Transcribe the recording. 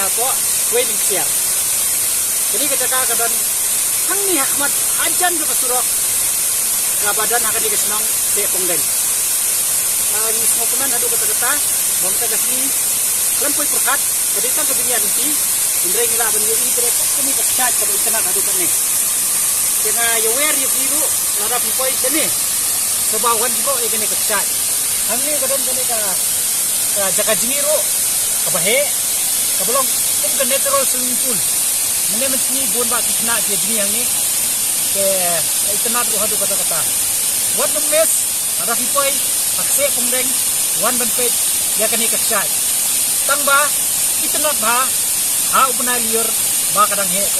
ako waiting siya. Jadi kadang hang ni amat ajan do kasurok kabadan akan dikesenong te pongden. Lagi semua kuman adu kata-kata bom tagasni lempoi perkat jadi tang kebinyan nanti indra ngila ban yo itre kami kachat kada itana adu kan ni. Kena yo wer yo biru lara pipoi kene. Sebawan jibo ikene kachat. Hang ni kadang kene ka jaka jingiro kabahe kabelong kum natural swimming pool. Mene mentini bon ba kisna ke jini hang ni ke itana adu kata-kata. Wat mes ada pipoi pakse pengdeng wan benpet ya kani kachat tang ba itnot ba ha upna liur ba kadang he ka